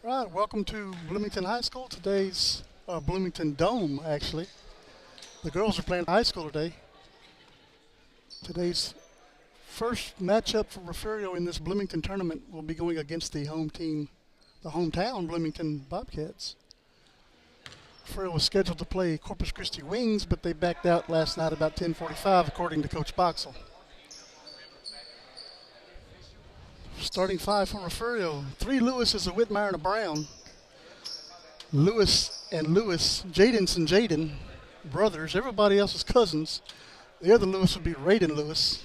Right, welcome to Bloomington High School. Today's Bloomington Dome, actually. The girls are playing high school today. Today's first matchup for Refugio in this Bloomington tournament will be going against the home team, the hometown Bloomington Bobcats. Refugio was scheduled to play Corpus Christi Wings, but they backed out last night about 10:45, according to Coach Boxell. Starting five for Refugio. 3 Lewises, a Whitmire, and a Brown. Lewis and Lewis, Jaden's and Jaden, brothers. Everybody else is cousins. The other Lewis would be Raiden Lewis.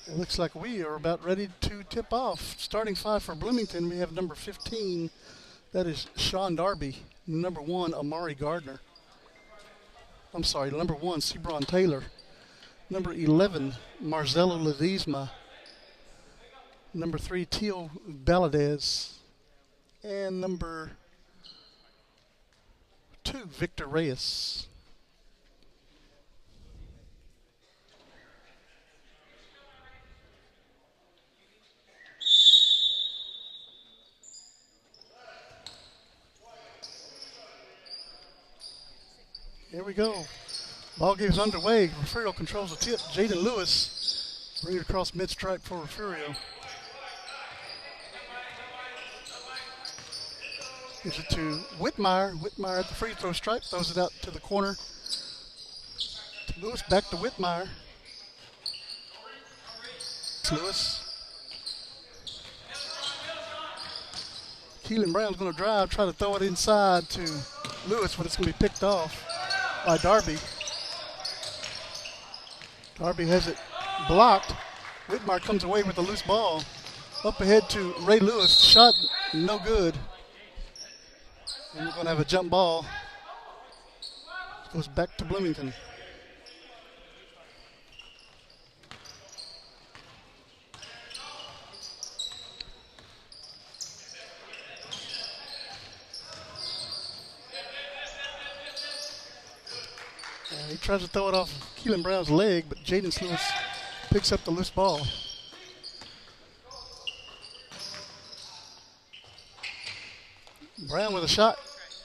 It looks like we are about ready to tip off. Starting five for Bloomington, we have number 15. That is Sean Darby. Number 1, Amari Gardner. I'm sorry, number 1, Sebron Taylor. Number 11, Marzello Ledesma. Number 3, Tio Baladez. And number 2, Victor Reyes. Here we go. Ball game's underway. Refugio controls the tip. Jaden Lewis bring it across mid-stripe for Refugio. Gives it to Whitmire. Whitmire at the free throw stripe. Throws it out to the corner. To Lewis, back to Whitmire. Lewis. Keelan Brown's going to drive, try to throw it inside to Lewis, but it's going to be picked off by Darby. Darby has it blocked. Whitmire comes away with a loose ball. Up ahead to Ray Lewis. Shot no good. And we're going to have a jump ball. Goes back to Bloomington. He tries to throw it off Keelan Brown's leg, but Jaden Lewis picks up the loose ball. Brown with a shot,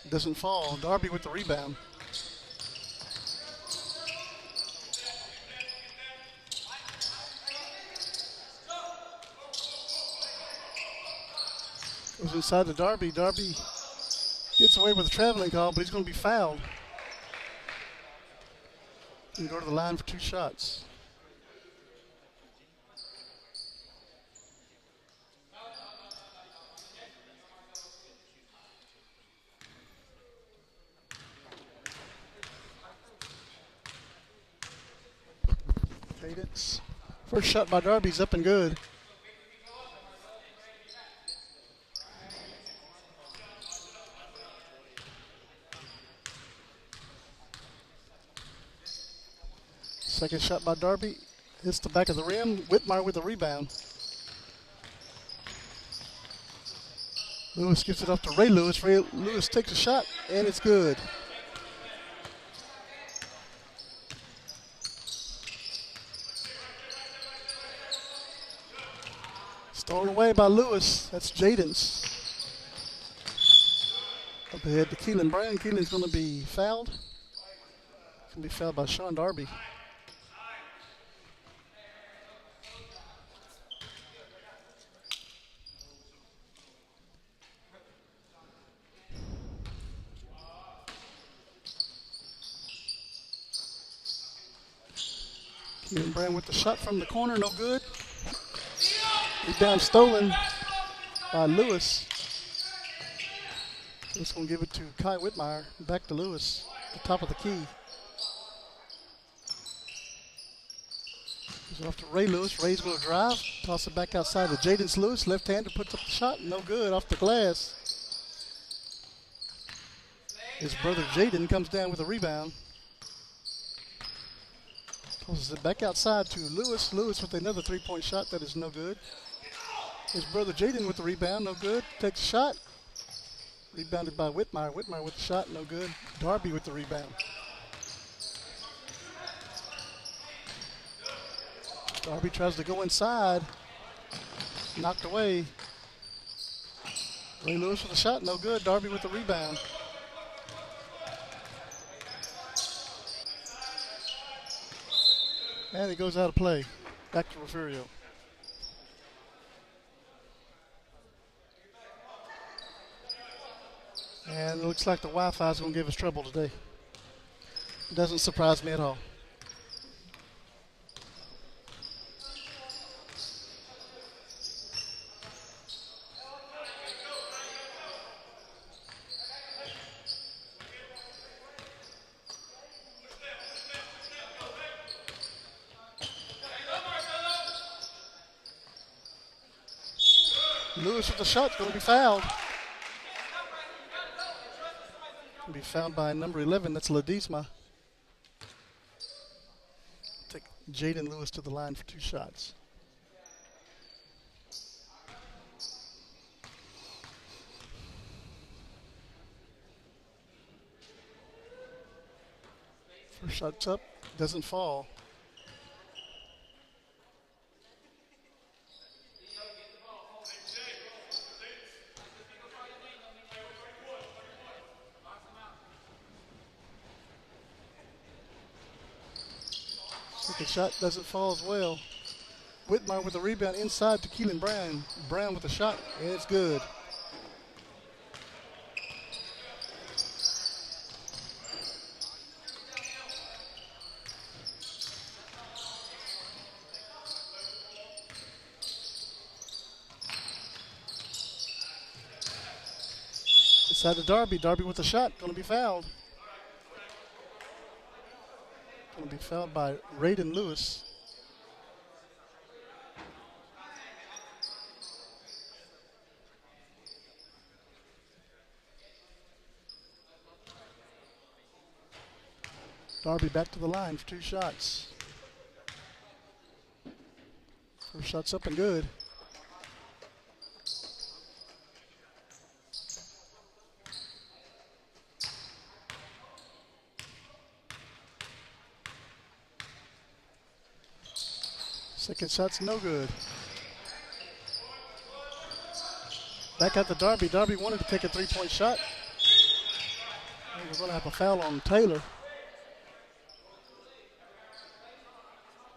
doesn't fall. Darby with the rebound. Goes inside to Darby. Darby gets away with a traveling call, but he's going to be fouled. And go to the line for 2 shots. Cadence. First shot by Darby's up and good. Second shot by Darby. Hits the back of the rim. Whitmire with the rebound. Lewis gives it off to Ray Lewis. Ray Lewis takes a shot, and it's good. Stolen away by Lewis. That's Jaden's. Up ahead to Keelan Brown. Keelan's going to be fouled. Going to be fouled by Sean Darby. Keelan Brown with the shot from the corner, no good. Rebound stolen by Lewis. Just going to give it to Kai Whitmire. Back to Lewis, the top of the key. Goes off to Ray Lewis. Ray's going to drive. Toss it back outside to Jaden Lewis. Left-hander puts up the shot. No good. Off the glass. His brother Jaden comes down with a rebound. Tosses it back outside to Lewis. Lewis with another 3-point shot. That is no good. His brother Jaden with the rebound. No good. Takes a shot. Rebounded by Whitmire. Whitmire with the shot. No good. Darby with the rebound. Darby tries to go inside. Knocked away. Ray Lewis with a shot, no good. Darby with the rebound. And it goes out of play. Back to Refugio. And it looks like the Wi-Fi is going to give us trouble today. Doesn't surprise me at all. Lewis with the shot, going to be fouled. Going to be fouled by number 11, that's Ledesma. Take Jaden Lewis to the line for 2 shots. First shot's up, doesn't fall. Second shot doesn't fall as well. Whitmire with the rebound inside to Keelan Brown. Brown with the shot, and it's good. Inside to Darby. Darby with the shot, going to be fouled. Going to be fouled by Raiden Lewis. Darby back to the line for 2 shots. First shot's up and good. Second shot's no good. Back out to Darby. Darby wanted to take a 3-point shot. We're going to have a foul on Taylor.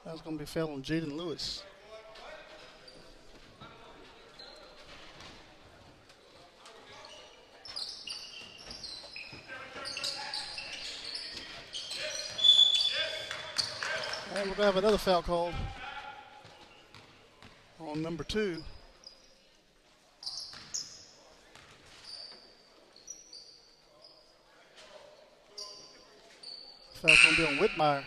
That's going to be a foul on Jaden Lewis. And we're going to have another foul called on number 2. Foul's going to be on Whitmire.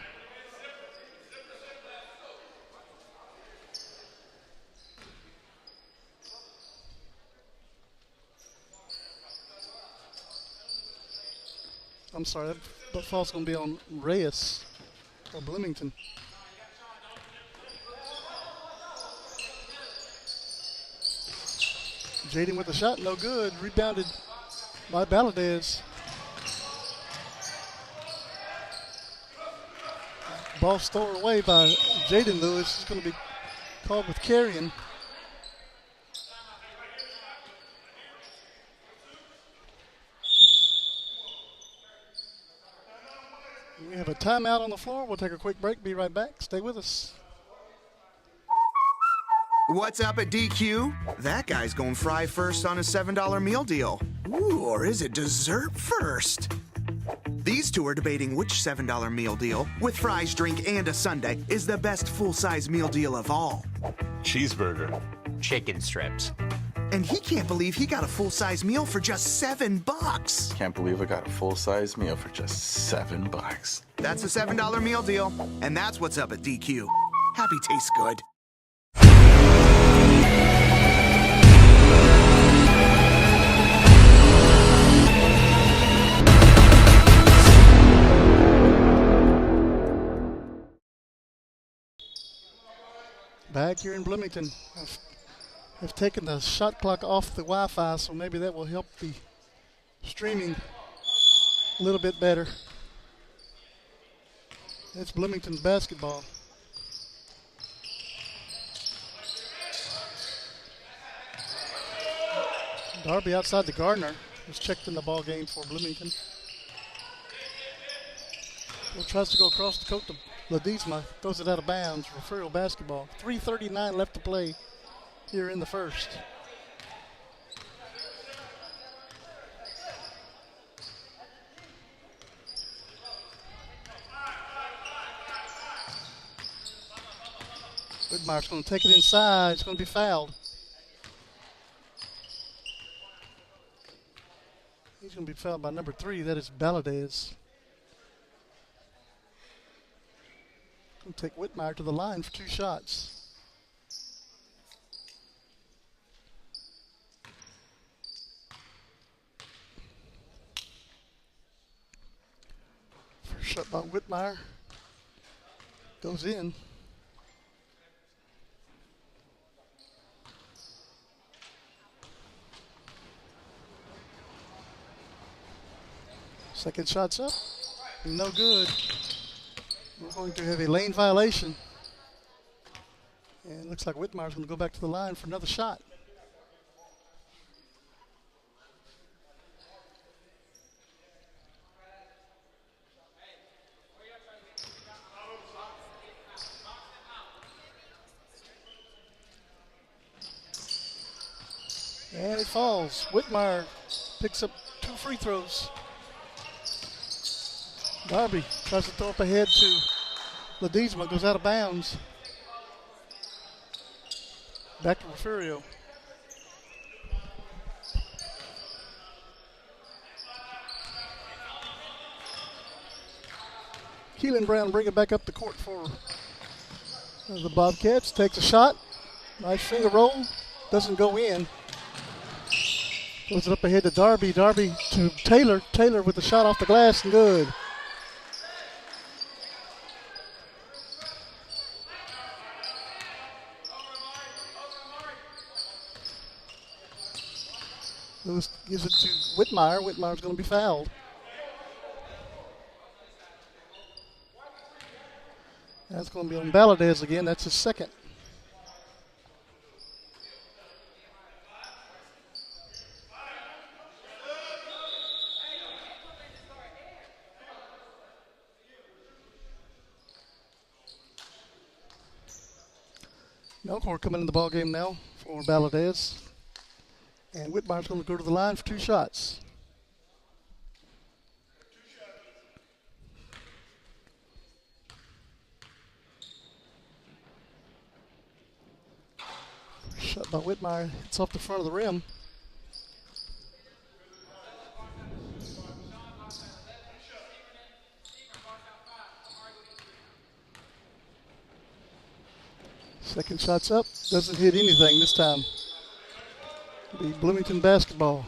I'm sorry, that foul's going to be on Reyes or Bloomington. Jaden with the shot, no good. Rebounded by Valadez. Ball stolen away by Jaden Lewis. It's going to be called with carrying. We have a timeout on the floor. We'll take a quick break. Be right back. Stay with us. What's up at DQ? That guy's going fry first on a $7 meal deal. Ooh, or is it dessert first? These two are debating which $7 meal deal, with fries, drink, and a sundae, is the best full-size meal deal of all. Cheeseburger. Chicken strips. And he can't believe he got a full-size meal for just $7. Can't believe I got a full-size meal for just $7. That's a $7 meal deal, and that's what's up at DQ. Happy tastes good. Back here in Bloomington, have taken the shot clock off the Wi-Fi, so maybe that will help the streaming a little bit better. It's Bloomington basketball. Darby outside the Gardner. Was checked in the ball game for Bloomington. Well, tries to go across the court to Ledesma. Throws it out of bounds. Refugio basketball. 3:39 left to play here in the first. Whitmire's going to take it inside. It's going to be fouled. He's going to be fouled by number 3. That is Valadez. Going to take Whitmire to the line for 2 shots. First shot by Whitmire. Goes in. Second shot's up. No good. We're going to have a lane violation. And it looks like Whitmire's going to go back to the line for another shot. And it falls. Whitmire picks up 2 free throws. Darby tries to throw up ahead to Ledesma, goes out of bounds. Back to Refugio. Keelan Brown bring it back up the court for the Bobcats. Takes a shot. Nice finger roll. Doesn't go in. Goes it up ahead to Darby. Darby to Taylor. Taylor with the shot off the glass and good. Lewis gives it to Whitmire. Whitmire's going to be fouled. That's going to be on Valadez again. That's his second. Melkor coming in the ball game now for Valadez. And Whitmire's going to go to the line for 2 shots. Shot by Whitmire. It's off the front of the rim. Second shot's up. Doesn't hit anything this time. It'll be Bloomington basketball.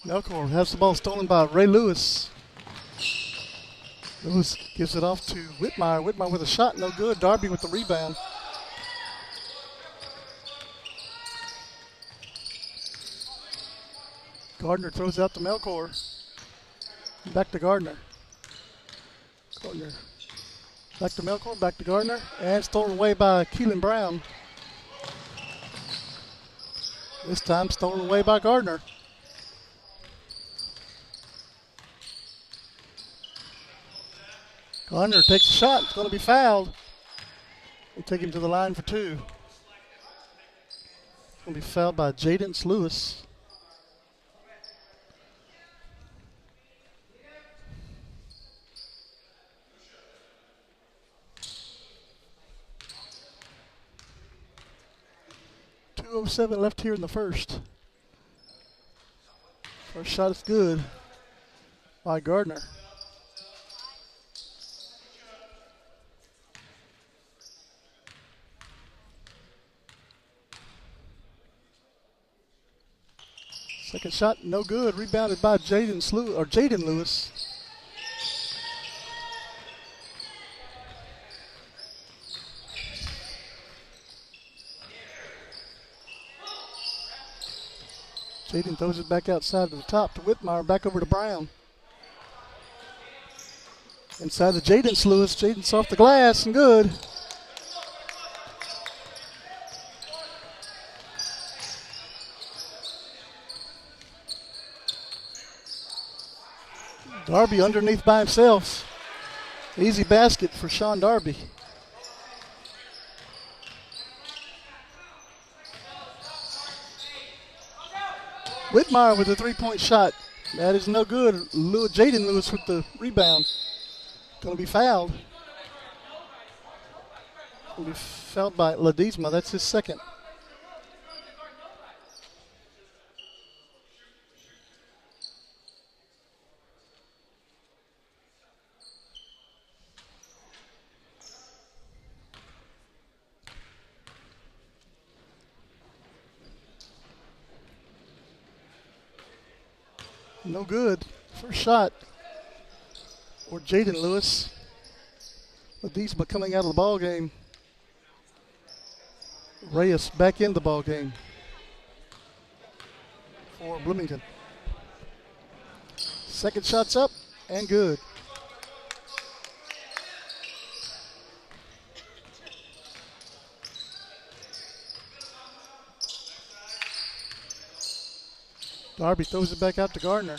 Melkor has the ball stolen by Ray Lewis. Lewis gives it off to Whitmire. Whitmire with a shot, no good. Darby with the rebound. Gardner throws out to Melkor. Back to Gardner. Gardner. Back to Melkor, back to Gardner. And stolen away by Keelan Brown. This time stolen away by Gardner. Gardner takes a shot. It's going to be fouled. They take him to the line for 2. It's going to be fouled by Jadance Lewis. .207 left here in the first. First shot is good by Gardner. Second shot, no good. Rebounded by Jaden Lewis. Jaden throws it back outside to the top to Whitmire, back over to Brown. Inside to Jaden's Lewis. Jaden's off the glass and good. Darby underneath by himself. Easy basket for Sean Darby. Whitmire with a three-point shot. That is no good. Jaden Lewis with the rebound. Going to be fouled. Going to be fouled by Ledesma. That's his second. No good. First shot for Jaden Lewis. Ledesma coming out of the ball game. Reyes back in the ball game for Bloomington. Second shot's up and good. Darby throws it back out to Gardner.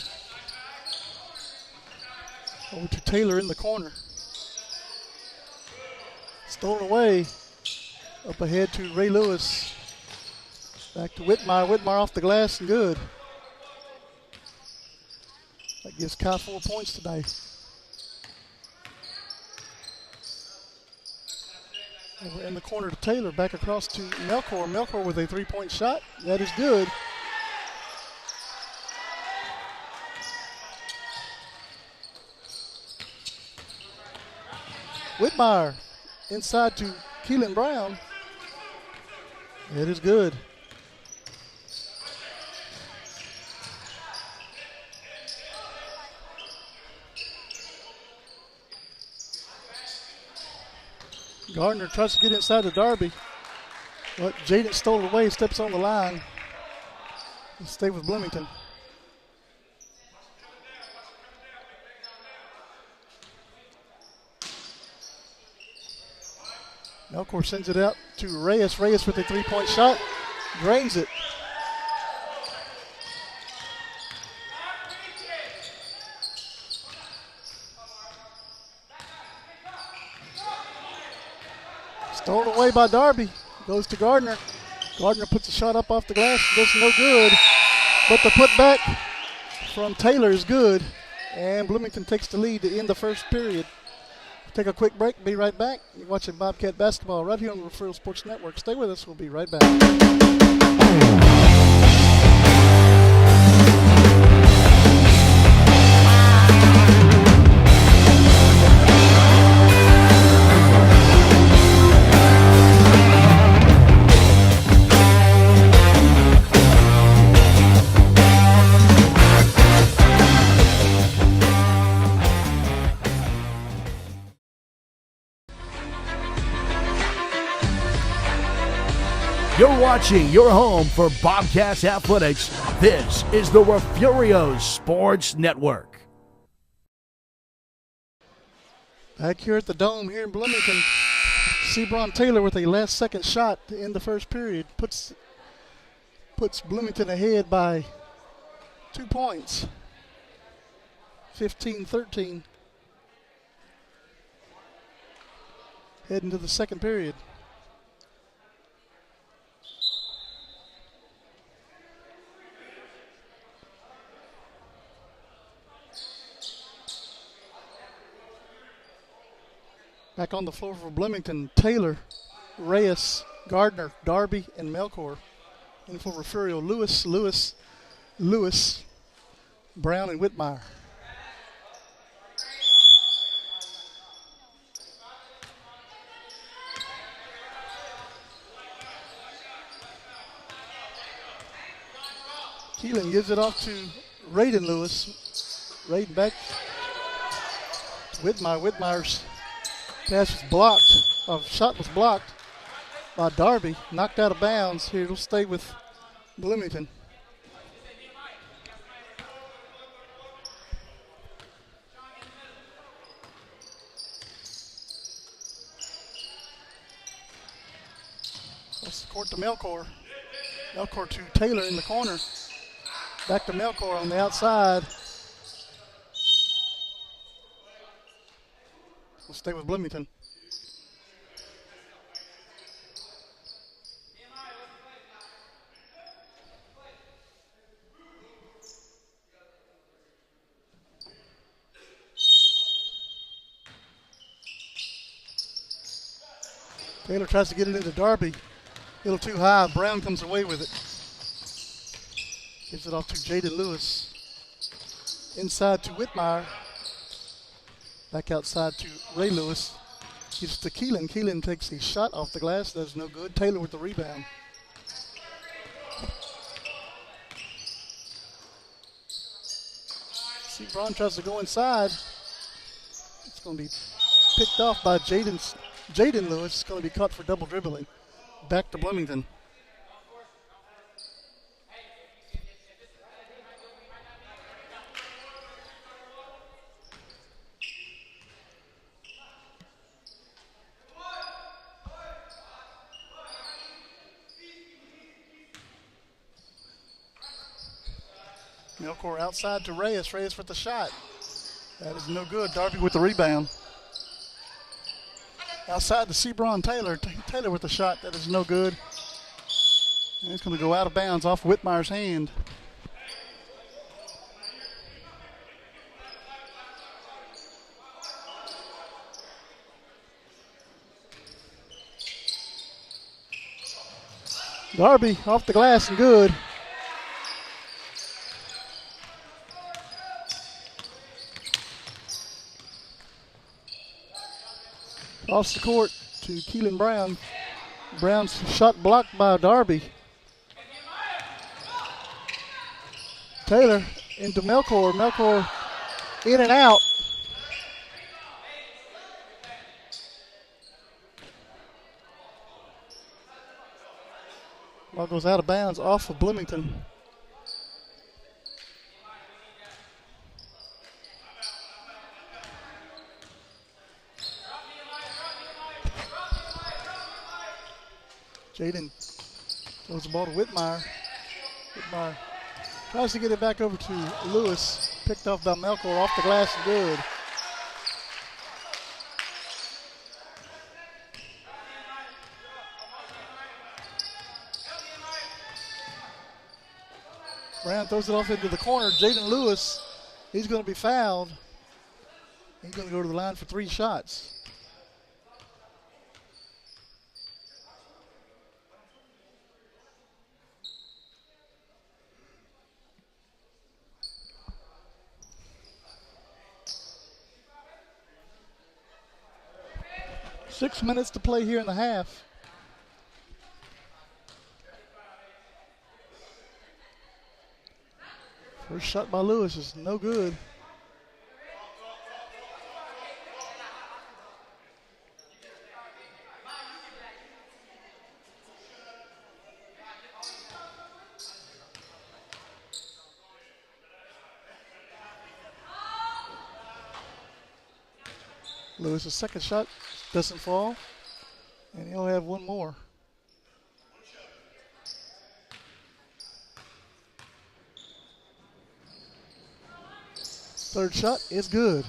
Over to Taylor in the corner. Stolen away. Up ahead to Ray Lewis. Back to Whitmire. Whitmire off the glass and good. That gives Kai 4 points today. Over in the corner to Taylor. Back across to Melkor. Melkor with a three-point shot. That is good. Whitmire inside to Keelan Brown. It is good. Gardner tries to get inside to Darby, but Jaden stole it away, steps on the line. He'll stay with Bloomington. Melkor sends it out to Reyes. Reyes with a three-point shot. Drains it. Stolen away by Darby. Goes to Gardner. Gardner puts a shot up off the glass. That's no good. But the putback from Taylor is good. And Bloomington takes the lead to end the first period. Take a quick break. Be right back. You're watching Bobcat basketball right here on the Refugio Sports Network. Stay with us. We'll be right back. You're watching your home for Bobcats Athletics. This is the Refugio Sports Network. Back here at the Dome here in Bloomington, Sebron Taylor with a last-second shot to end the first period. Puts Bloomington ahead by 2 points, 15-13. Heading to the second period. Back on the floor for Bloomington, Taylor, Reyes, Gardner, Darby, and Melkor. And for Refugio, Lewis, Brown, and Whitmire. Keelan gives it off to Raiden Lewis. Raiden back to Whitmire. Whitmire's pass was blocked. Shot was blocked by Darby. Knocked out of bounds. Here it'll stay with Bloomington. Cross the court to Melkor. Melkor to Taylor in the corner. Back to Melkor on the outside. We'll stay with Bloomington. Taylor tries to get it into Darby. A little too high. Brown comes away with it. Gives it off to Jaden Lewis. Inside to Whitmire. Back outside to Ray Lewis. Gives it to Keelan. Keelan takes a shot off the glass. That's no good. Taylor with the rebound. See, Braun tries to go inside. It's going to be picked off by Jaden Lewis. It's going to be caught for double dribbling. Back to Bloomington. Melkor outside to Reyes. Reyes with the shot. That is no good. Darby with the rebound. Outside to Sebron Taylor. Taylor with the shot. That is no good. And it's going to go out of bounds off Whitmire's hand. Darby off the glass and good. Across the court to Keelan Brown. Brown's shot blocked by Darby. Taylor into Melkor. Melkor in and out. Ball goes out of bounds off of Bloomington. Jaden throws the ball to Whitmire. Whitmire tries to get it back over to Lewis. Picked off by Melkor off the glass and good. Brown throws it off into the corner. Jaden Lewis, he's going to be fouled. He's going to go to the line for 3 shots. Six minutes to play here in the half. First shot by Lewis is no good. Lewis's second shot doesn't fall, and he'll have one more. Third shot is good.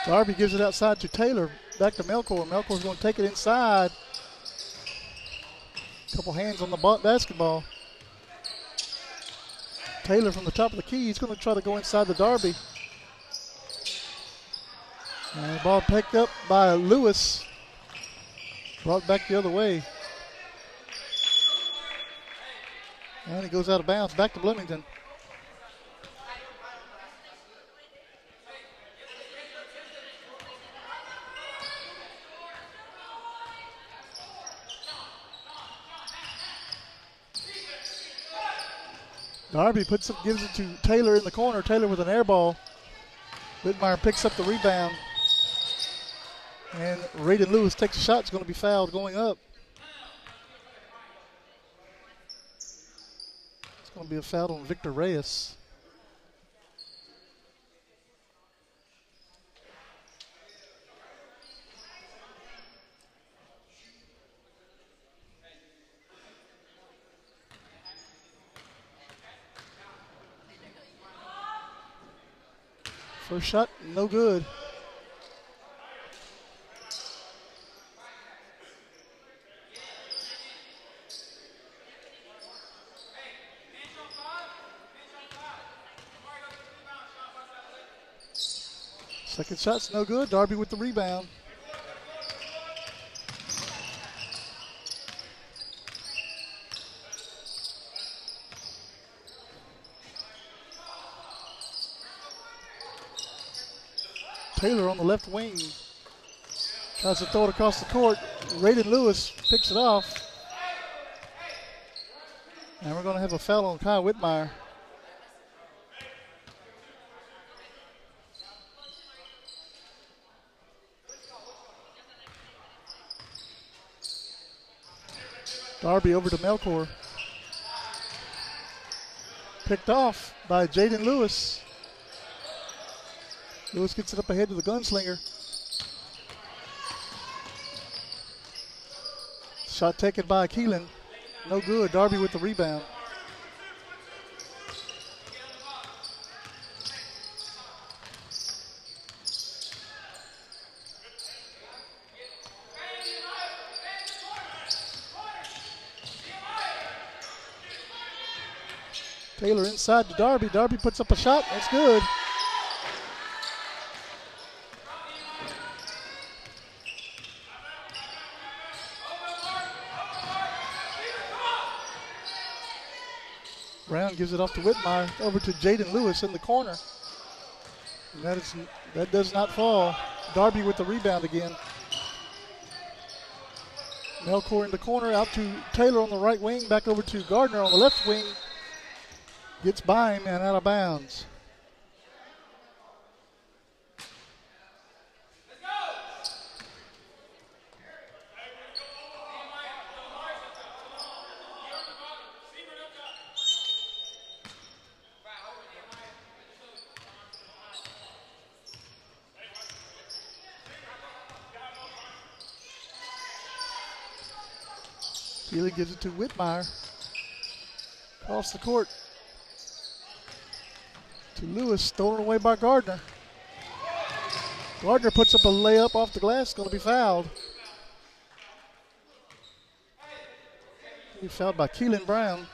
Darby gives it outside to Taylor. Back to Melkor. Melkor's going to take it inside. Couple hands on the basketball. Taylor from the top of the key. He's going to try to go inside the Darby. And the ball picked up by Lewis. Brought back the other way. And it goes out of bounds. Back to Bloomington. Darby gives it to Taylor in the corner. Taylor with an air ball. Whitmire picks up the rebound. And Raiden Lewis takes a shot. It's going to be fouled going up. It's going to be a foul on Victor Reyes. First shot, no good. Second shot's no good. Darby with the rebound. Taylor on the left wing. Tries to throw it across the court. Raiden Lewis picks it off. And we're going to have a foul on Kyle Whitmire. Darby over to Melkor. Picked off by Jaden Lewis. Lewis gets it up ahead to the gunslinger. Shot taken by Keelan. No good. Darby with the rebound. Taylor inside to Darby. Darby puts up a shot. That's good. Brown gives it off to Whitmire, over to Jaden Lewis in the corner. And that does not fall. Darby with the rebound again. Melkor in the corner, out to Taylor on the right wing, back over to Gardner on the left wing. Gets by him and out of bounds. Keely gives it to Whitmire. Across the court to Lewis, stolen away by Gardner. Gardner puts up a layup off the glass, going to be fouled. He's fouled by Keelan Brown.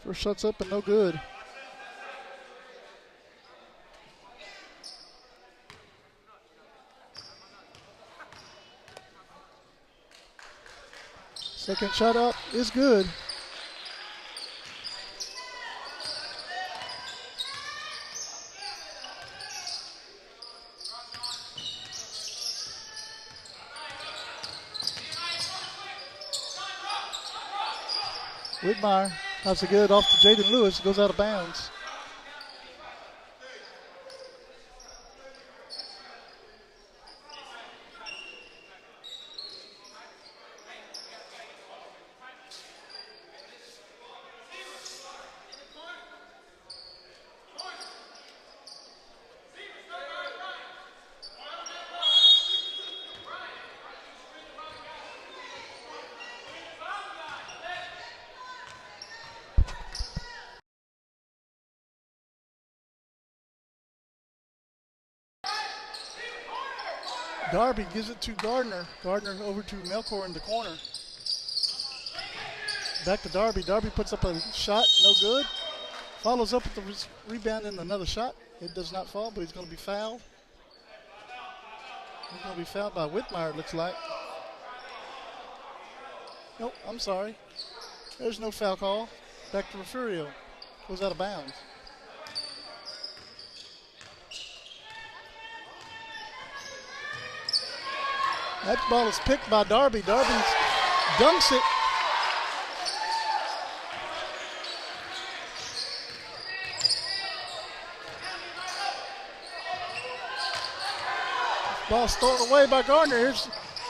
First shot's up and no good. Second shot up is good. Whitmire. That's a good off to Jaden Lewis. Goes out of bounds. Darby gives it to Gardner. Gardner over to Melkor in the corner. Back to Darby. Darby puts up a shot, no good. Follows up with the rebound and another shot. It does not fall, but he's going to be fouled. He's going to be fouled by Whitmire, it looks like. Nope, I'm sorry. There's no foul call. Back to Refugio. Goes out of bounds. That ball is picked by Darby. Darby dunks it. Ball stolen away by Gardner. Here's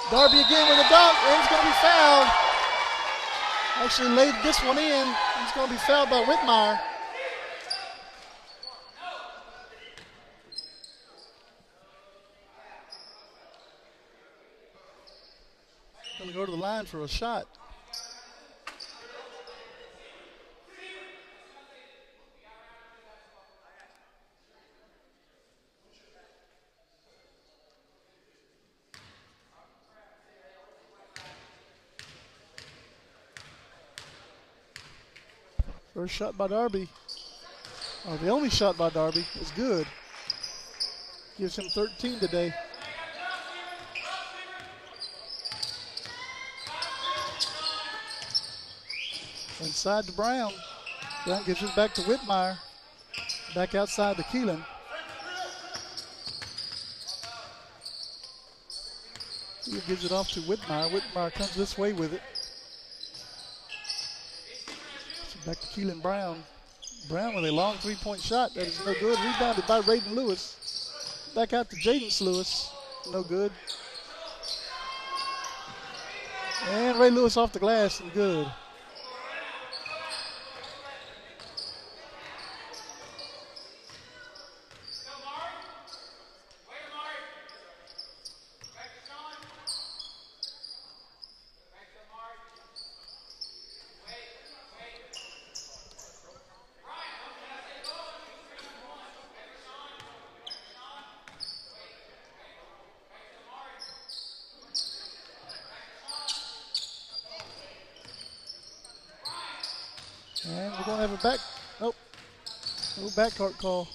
Darby again with a dunk, and he's going to be fouled. Actually laid this one in. He's going to be fouled by Whitmire. Going to go to the line for a shot. First shot by Darby. Oh, the only shot by Darby is good. Gives him 13 today. Inside to Brown. Brown gives it back to Whitmire. Back outside to Keelan. He gives it off to Whitmire. Whitmire comes this way with it. Back to Keelan Brown. Brown with a long three-point shot. That is no good. Rebounded by Raiden Lewis. Back out to Jaden Lewis. No good. And Ray Lewis off the glass and good. And we're going to have a back. Nope. No backcourt call.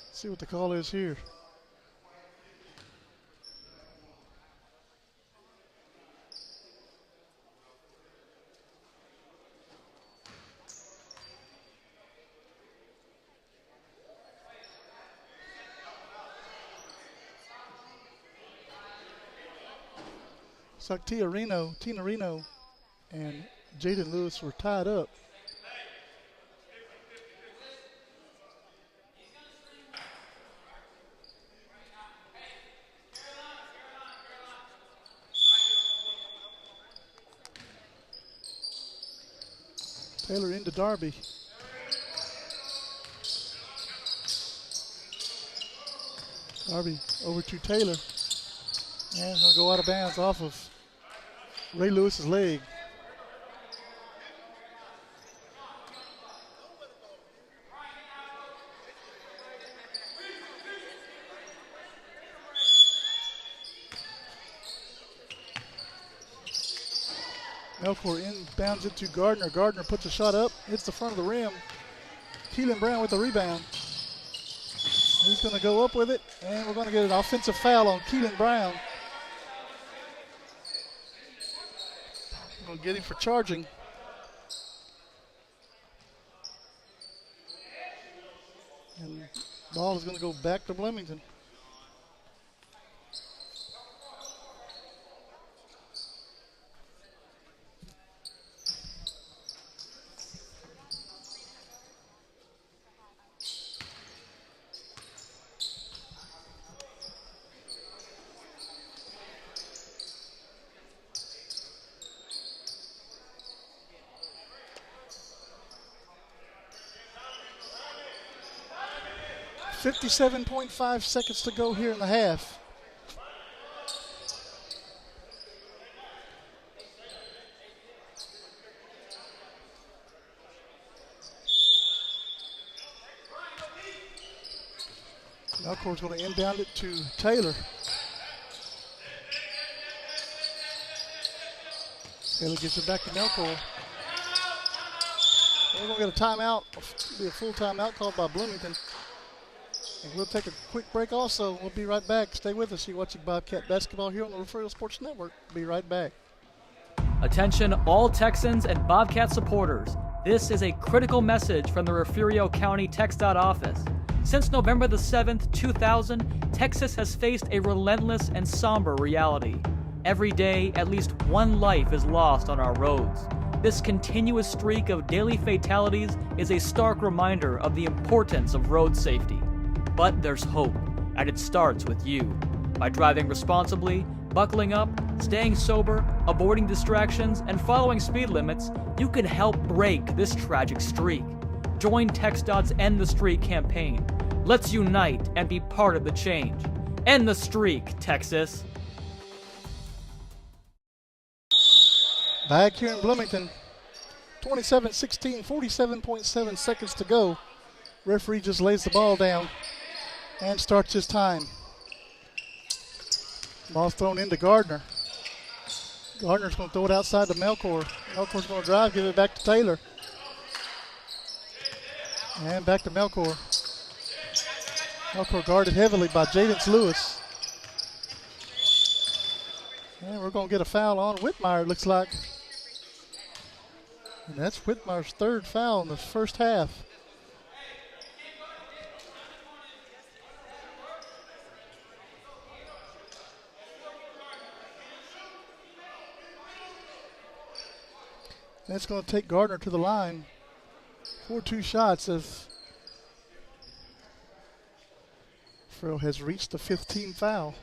Let's see what the call is here. It's like Tina Reno and Jaden Lewis were tied up. Taylor into Darby. Darby over to Taylor. And it's going to go out of bounds off of Ray Lewis's leg. Melkor inbounds it to Gardner. Gardner puts a shot up, hits the front of the rim. Keelan Brown with the rebound. He's going to go up with it, and we're going to get an offensive foul on Keelan Brown. We're going to get him for charging. And the ball is going to go back to Bloomington. .5 seconds to go here in the half. Melkor's going to inbound it to Taylor. Taylor gives it back to Melkor. We're going to get a timeout. It'll be a full timeout called by Bloomington. And we'll take a quick break also. We'll be right back. Stay with us. You're watching Bobcat Basketball here on the Refugio Sports Network. Be right back. Attention all Texans and Bobcat supporters. This is a critical message from the Refugio County TxDOT office. Since November the 7th, 2000, Texas has faced a relentless and somber reality. Every day, at least one life is lost on our roads. This continuous streak of daily fatalities is a stark reminder of the importance of road safety. But there's hope, and it starts with you. By driving responsibly, buckling up, staying sober, avoiding distractions, and following speed limits, you can help break this tragic streak. Join TxDOT's End the Streak campaign. Let's unite and be part of the change. End the streak, Texas. Back here in Bloomington, 27-16, 47.7 seconds to go. Referee just lays the ball down and starts his time. Ball's thrown into Gardner. Gardner's going to throw it outside to Melkor. Melkor's going to drive, give it back to Taylor. And back to Melkor. Melkor guarded heavily by Jaden Lewis. And we're going to get a foul on Whitmire, it looks like. And that's Whitmire's third foul in the first half. That's going to take Gardner to the line for 2 shots as Farrell has reached the 15th foul.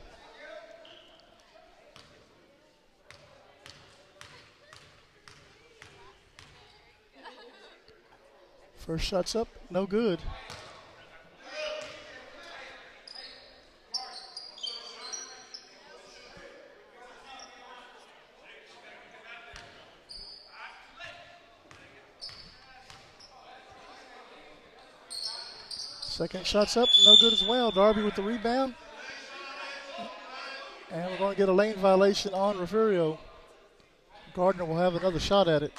First shot's up, no good. Second shot's up, no good as well. Darby with the rebound. And we're going to get a lane violation on Refugio. Gardner will have another shot at it.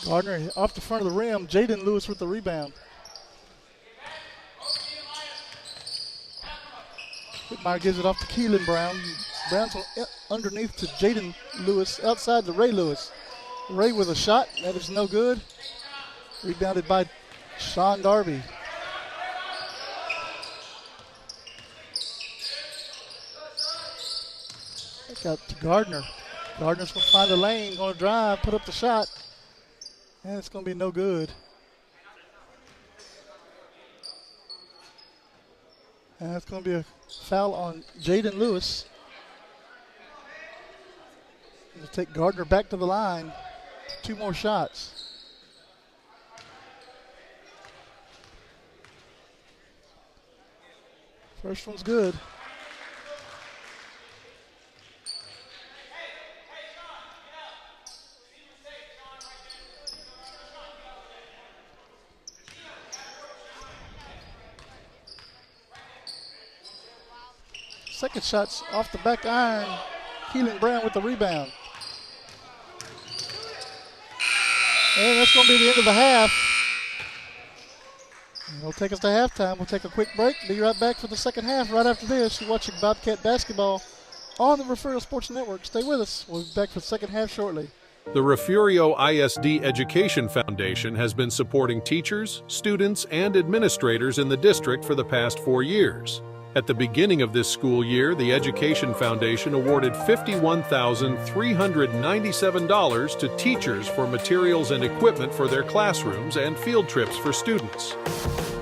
Gardner off the front of the rim. Jaden Lewis with the rebound. Whitmire gives it off to Keelan Brown. Brown's underneath to Jaden Lewis, outside to Ray Lewis. Ray with a shot, that is no good. Rebounded by Sean Darby. Back out to Gardner. Gardner's going to find a lane, going to drive, put up the shot. And it's going to be no good. And it's going to be a foul on Jaden Lewis. It'll take Gardner back to the line. 2 more shots. First one's good. Second shot's off the back iron. Keelan Brown with the rebound. And that's going to be the end of the half. It'll take us to halftime. We'll take a quick break. Be right back for the second half right after this. You're watching Bobcat basketball on the Refugio Sports Network. Stay with us. We'll be back for the second half shortly. The Refugio ISD Education Foundation has been supporting teachers, students, and administrators in the district for the past 4 years. At the beginning of this school year, the Education Foundation awarded $51,397 to teachers for materials and equipment for their classrooms and field trips for students.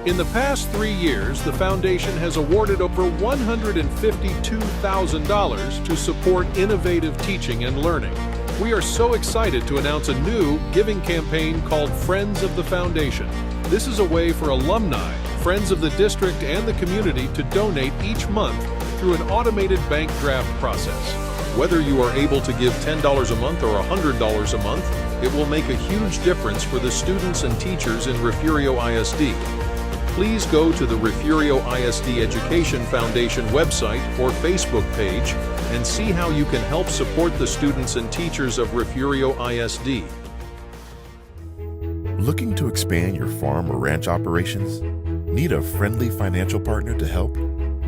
In the past 3 years, the foundation has awarded over $152,000 to support innovative teaching and learning. We are so excited to announce a new giving campaign called Friends of the Foundation. This is a way for alumni, friends of the district, and the community to donate each month through an automated bank draft process. Whether you are able to give $10 a month or $100 a month, it will make a huge difference for the students and teachers in Refugio ISD. Please go to the Refugio ISD Education Foundation website or Facebook page and see how you can help support the students and teachers of Refugio ISD. Looking to expand your farm or ranch operations? Need a friendly financial partner to help?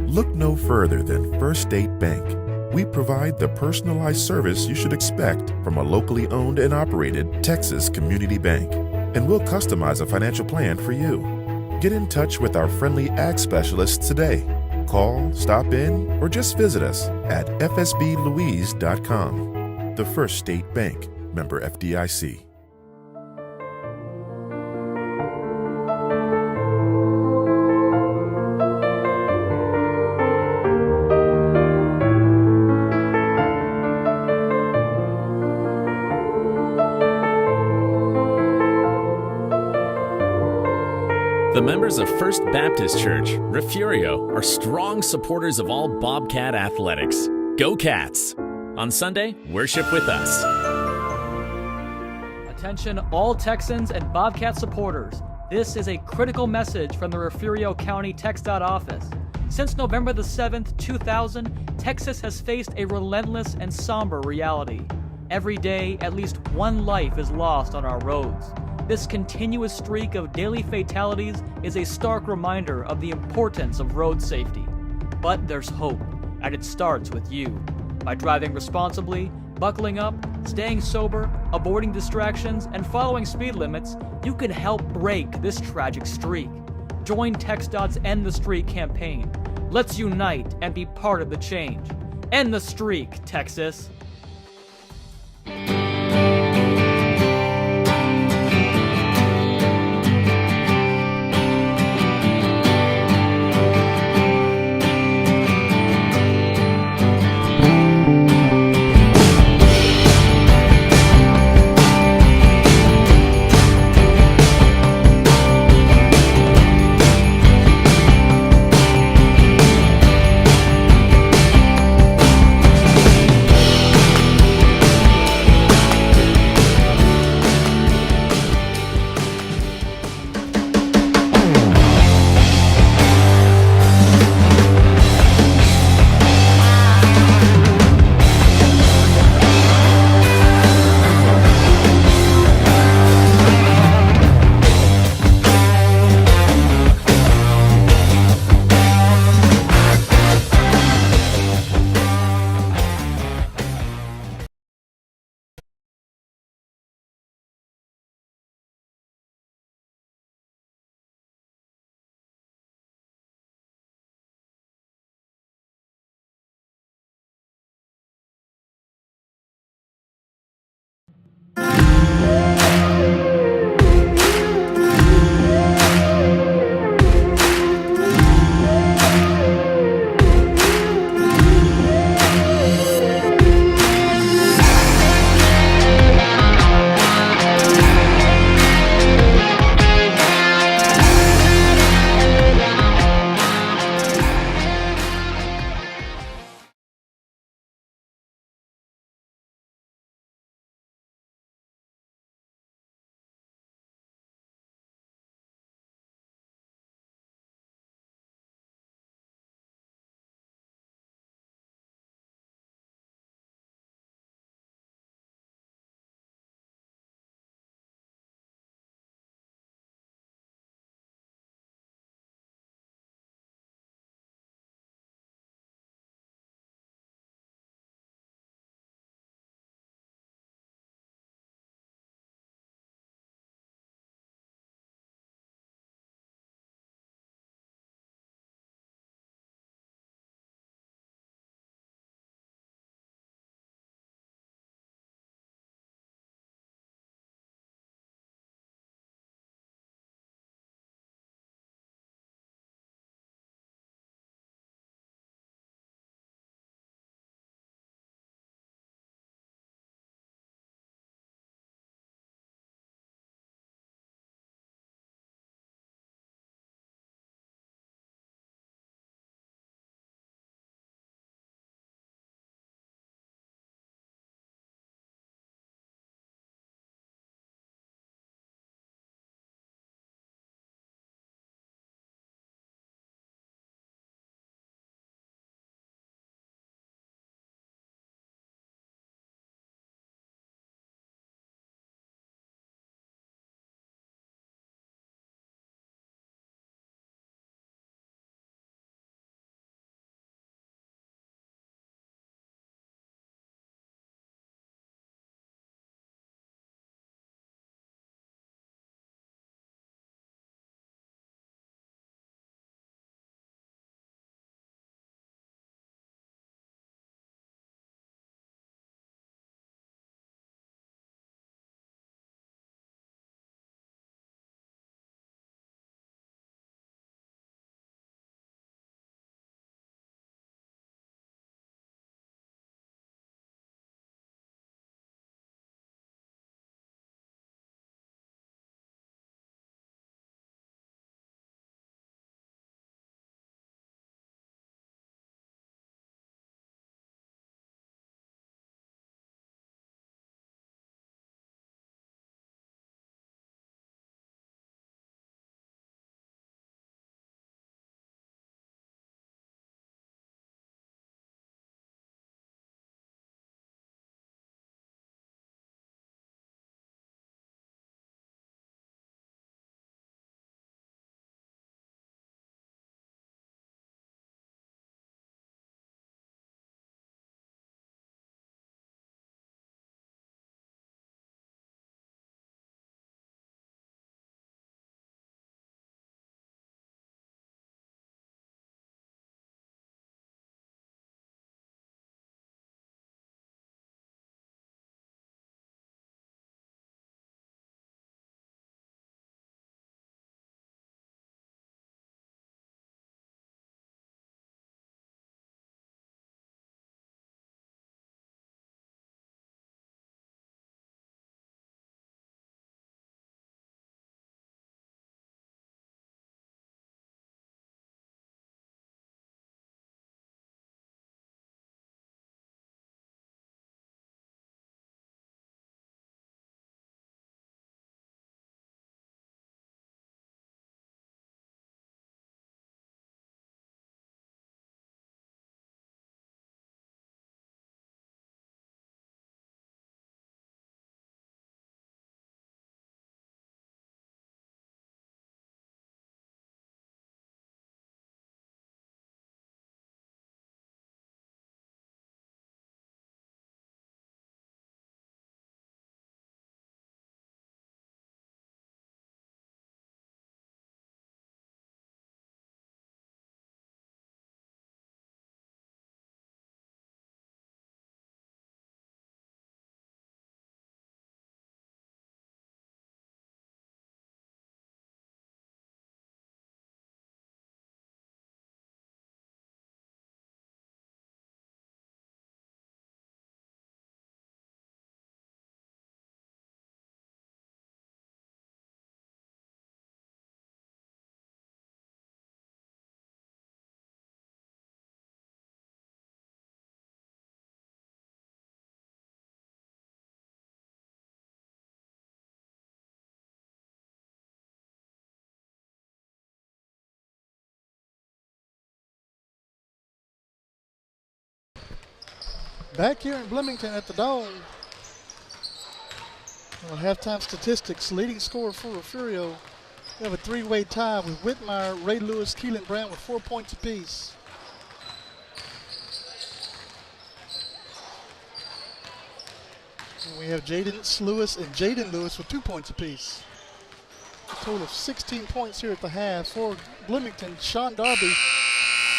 Look no further than First State Bank. We provide the personalized service you should expect from a locally owned and operated Texas community bank, and we'll customize a financial plan for you. Get in touch with our friendly ag specialists today. Call, stop in, or just visit us at fsblouise.com. The First State Bank, member FDIC. The members of First Baptist Church, Refugio, are strong supporters of all Bobcat athletics. Go Cats! On Sunday, worship with us. Attention all Texans and Bobcat supporters. This is a critical message from the Refugio County TxDOT office. Since November the 7th, 2000, Texas has faced a relentless and somber reality. Every day, at least one life is lost on our roads. This continuous streak of daily fatalities is a stark reminder of the importance of road safety. But there's hope, and it starts with you. By driving responsibly, buckling up, staying sober, avoiding distractions, and following speed limits, you can help break this tragic streak. Join TxDOT's End the Streak campaign. Let's unite and be part of the change. End the streak, Texas. Back here in Bloomington at the Dome. Well, halftime statistics, leading scorer for Refugio. We have a three-way tie with Whitmire, Ray Lewis, Keelan Brown with 4 points apiece. And we have Jaden Lewis and Jaden Lewis with 2 points apiece. A total of 16 points here at the half for Bloomington. Sean Darby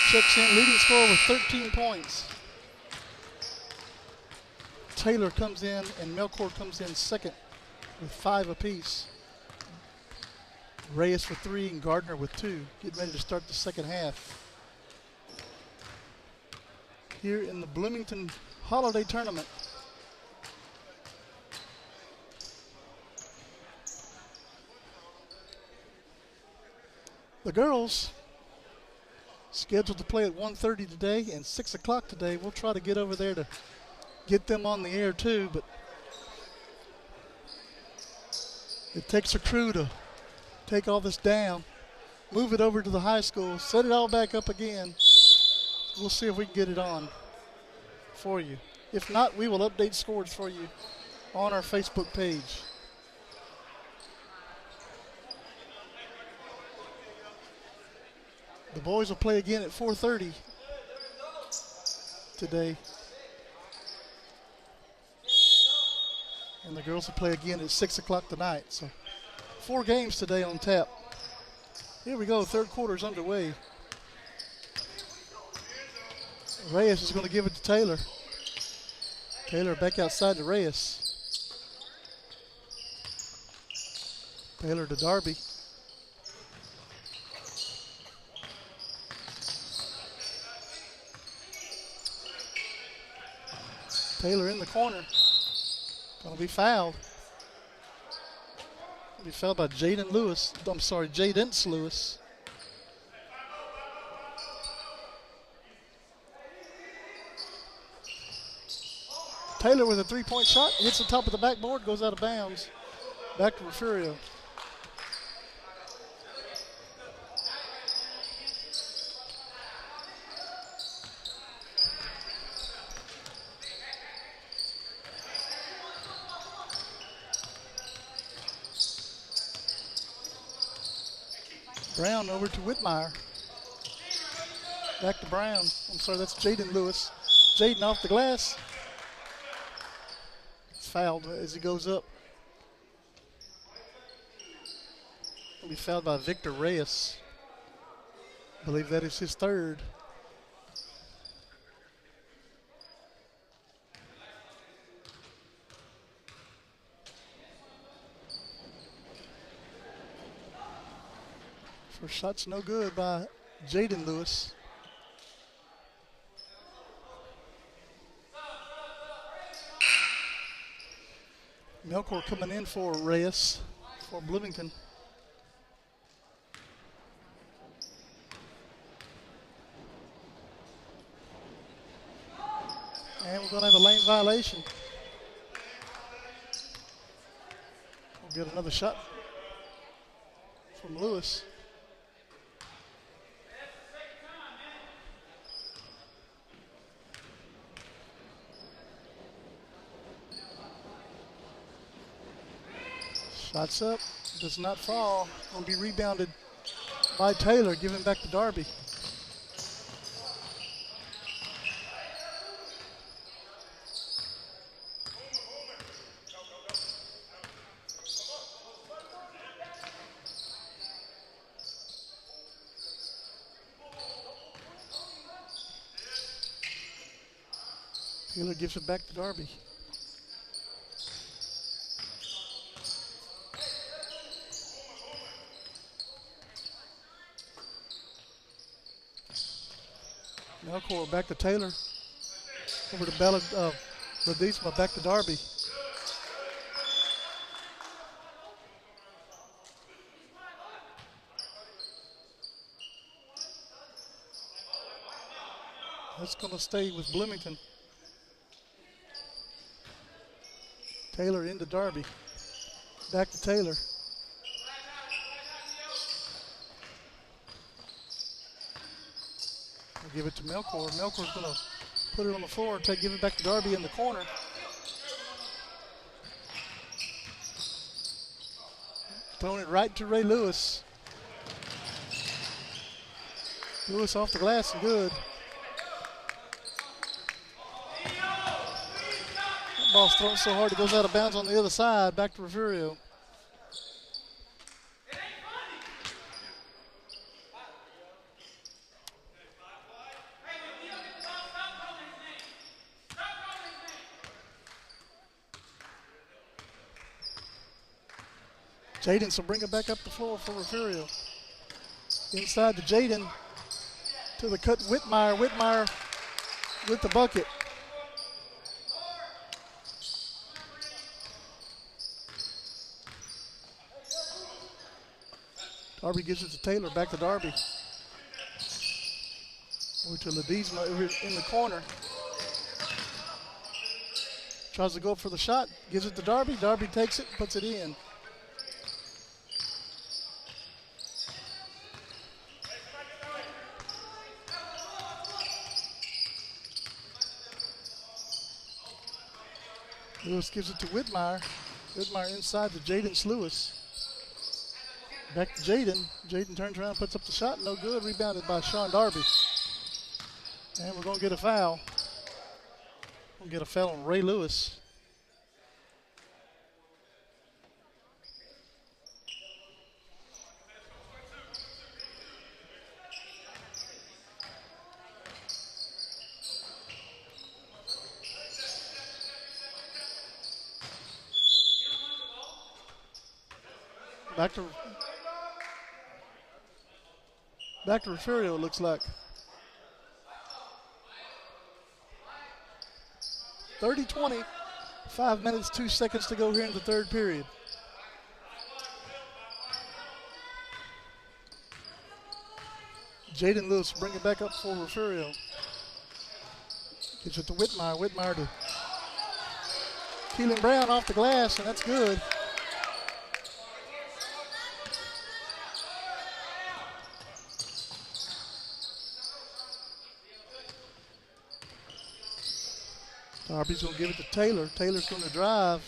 checks in, leading scorer with 13 points. Taylor comes in and Melcore comes in second with 5 apiece. Reyes with 3 and Gardner with 2. Getting ready to start the second half. Here in the Bloomington Holiday Tournament. The girls scheduled to play at 1:30 today and 6 o'clock today. We'll try to get over there to get them on the air too, but it takes a crew to take all this down, move it over to the high school, set it all back up again. We'll see if we can get it on for you. If not, we will update scores for you on our Facebook page. The boys will play again at 4:30 today. And the girls will play again at 6 o'clock tonight. So 4 games today on tap. Here we go, third quarter's underway. Reyes is going to give it to Taylor. Taylor back outside to Reyes. Taylor to Darby. Taylor in the corner. Going to be fouled. Going to be fouled by Jaden Lewis. I'm sorry, Jaden Lewis. Taylor with a 3-point shot. Hits the top of the backboard. Goes out of bounds. Back to Refugio. Brown over to Whitmire. Back to Brown. I'm sorry, that's Jaden Lewis. Jaden off the glass. It's fouled as he goes up. He'll be fouled by Victor Reyes. I believe that is his third. First shot's no good by Jaden Lewis. Melcore coming in for Reyes for Bloomington. And we're going to have a lane violation. We'll get another shot from Lewis. Shots up, does not fall. Going to be rebounded by Taylor, giving back to Darby. Taylor gives it back to Darby. Melcore back to Taylor. Over to Ledesma, back to Darby. That's going to stay with Bloomington. Taylor into Darby. Back to Taylor. Give it to Melcore. Melcore's going to put it on the floor, give it back to Darby in the corner. Throwing it right to Ray Lewis. Lewis off the glass and good. That ball's thrown so hard it goes out of bounds on the other side. Back to Refugio. Jaden will bring it back up the floor for Refugio. Inside to Jaden. To the cut, Whitmire. Whitmire with the bucket. Darby gives it to Taylor. Back to Darby. Over to Ledesma over in the corner. Tries to go for the shot. Gives it to Darby. Darby takes it, puts it in. Lewis gives it to Whitmire. Whitmire inside to Jaden Lewis. Back to Jaden. Jaden turns around, puts up the shot. No good. Rebounded by Sean Darby. And we're going to get a foul. We'll get a foul on Ray Lewis. Back to Refugio, it looks like. 30-20. 5 minutes, 2 seconds to go here in the third period. Jaden Lewis bring it back up for Refugio. Gives it to Whitmire. Whitmire to Keelan Brown off the glass, and that's good. Darby's going to give it to Taylor. Taylor's going to drive.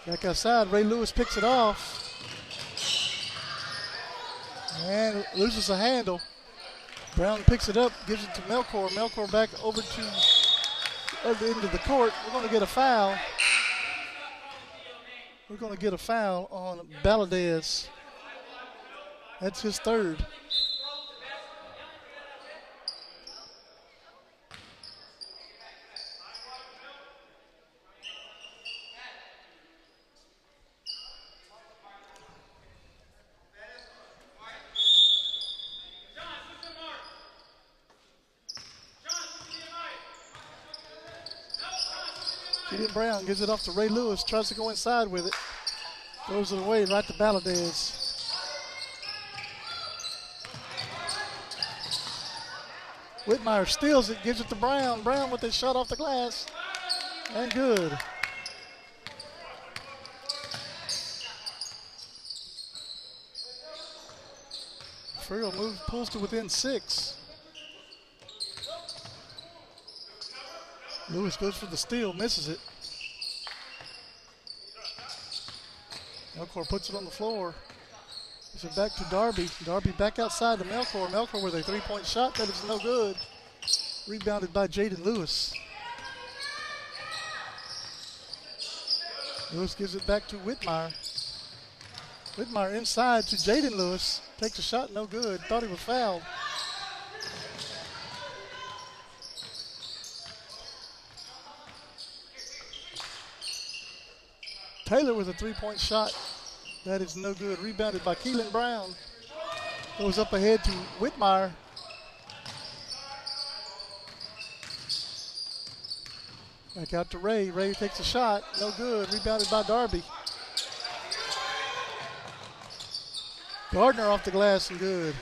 Back outside. Ray Lewis picks it off. And loses a handle. Brown picks it up, gives it to Melkor. Melkor back over to the other end of the court. We're going to get a foul. We're going to get a foul on Valadez. That's his third. Keelan Brown gives it off to Ray Lewis, tries to go inside with it. Throws it away right to Valadez. Whitmire steals it, gives it to Brown. Brown with a shot off the glass. And good. Frio pulls to within 6. Lewis goes for the steal, misses it. Melkor puts it on the floor. Gives it back to Darby. Darby back outside to Melkor. Melkor with a three-point shot. That is no good. Rebounded by Jaden Lewis. Lewis gives it back to Whitmire. Whitmire inside to Jaden Lewis. Takes a shot, no good. Thought he was fouled. Taylor with a three-point shot. That is no good. Rebounded by Keelan Brown. Goes up ahead to Whitmire. Back out to Ray. Ray takes a shot. No good. Rebounded by Darby. Gardner off the glass and good.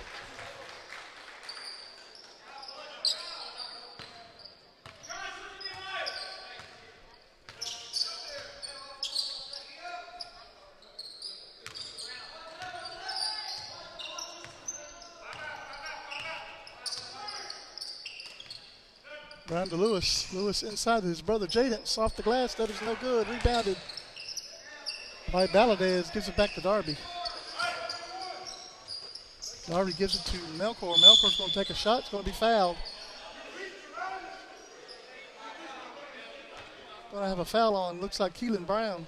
Brown to Lewis. Lewis inside to his brother Jaden. Off the glass. That is no good. Rebounded by Valadez. Gives it back to Darby. Darby gives it to Melkor. Melkor's going to take a shot. It's going to be fouled. Going to have a foul on. Looks like Keelan Brown.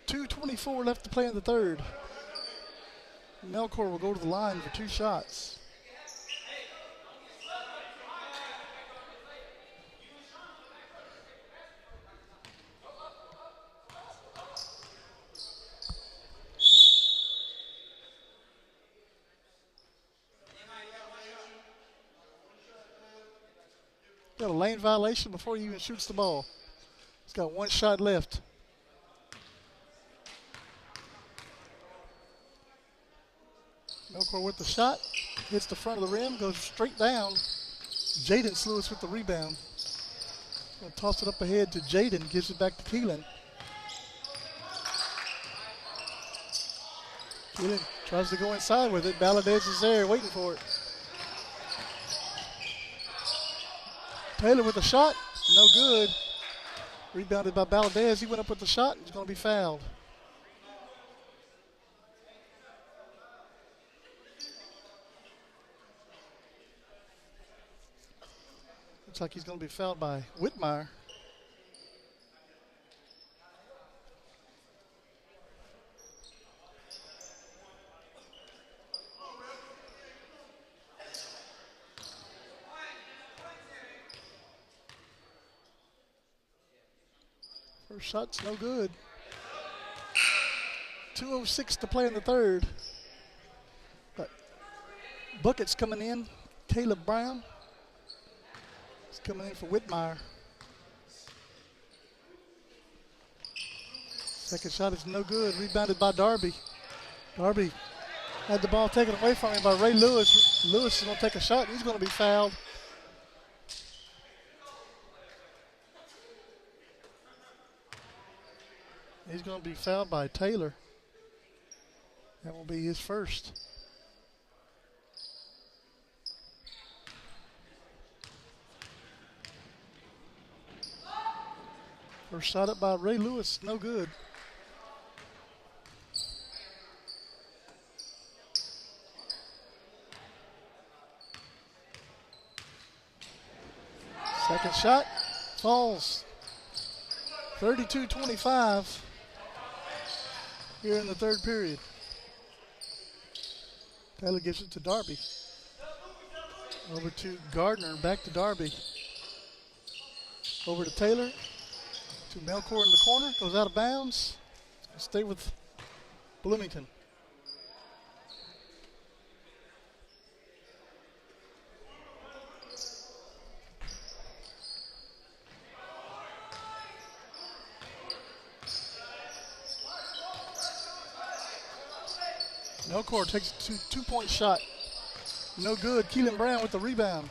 .2:24 left to play in the third. Melkor will go to the line for 2 shots. Got a lane violation before he even shoots the ball. He's got 1 shot left. Melkor with the shot. Hits the front of the rim. Goes straight down. Jaden Lewis with the rebound. Gonna toss it up ahead to Jaden. Gives it back to Keelan. Keelan tries to go inside with it. Valadez is there waiting for it. Taylor with a shot, no good. Rebounded by Valadez. He went up with the shot and he's going to be fouled. Looks like he's going to be fouled by Whitmire. First shot's no good. 2:06 to play in the third. But bucket's coming in. Caleb Brown is coming in for Whitmire. Second shot is no good. Rebounded by Darby. Darby had the ball taken away from him by Ray Lewis. Lewis is going to take a shot and he's going to be fouled. He's going to be fouled by Taylor. That will be his first. First shot up by Ray Lewis, no good. Second shot falls. 32-25 here in the third period. Taylor gives it to Darby. Over to Gardner, back to Darby. Over to Taylor. To Melkor in the corner, goes out of bounds. Stay with Bloomington. Melkor takes a two-point shot. No good. Keelan Brown with the rebound.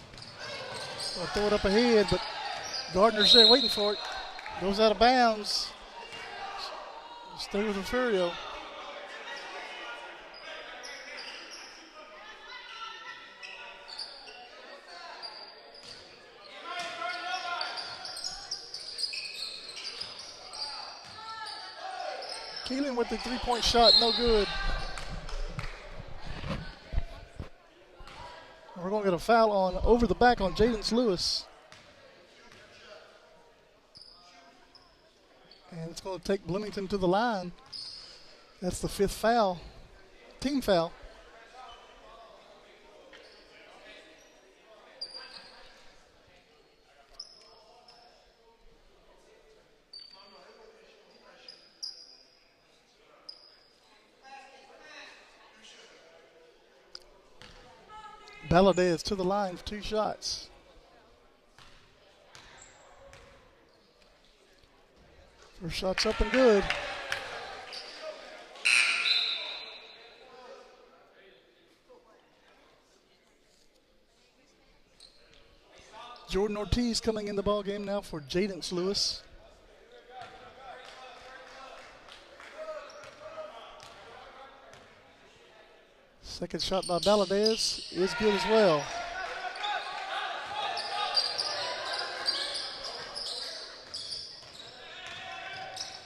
I'll throw it up ahead, but Gardner's there waiting for it. Goes out of bounds. Stay with Refugio. Keelan with the three-point shot, no good. We're going to get a foul on over the back on Jaden Lewis. And it's going to take Bloomington to the line. That's the fifth foul, team foul. Valadez to the line for two shots. First shot's up and good. Jordan Ortiz coming in the ball game now for Jaden Lewis. Second shot by Valadez is good as well.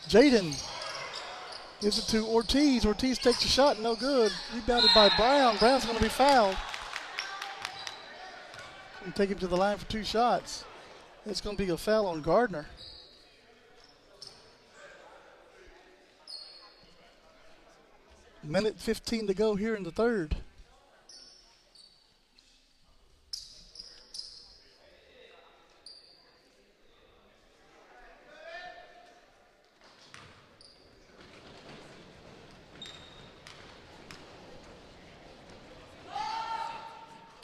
Jaden gives it to Ortiz. Ortiz takes a shot, no good. Rebounded by Brown. Brown's going to be fouled. And take him to the line for 2 shots. It's going to be a foul on Gardner. Minute 15 to go here in the third.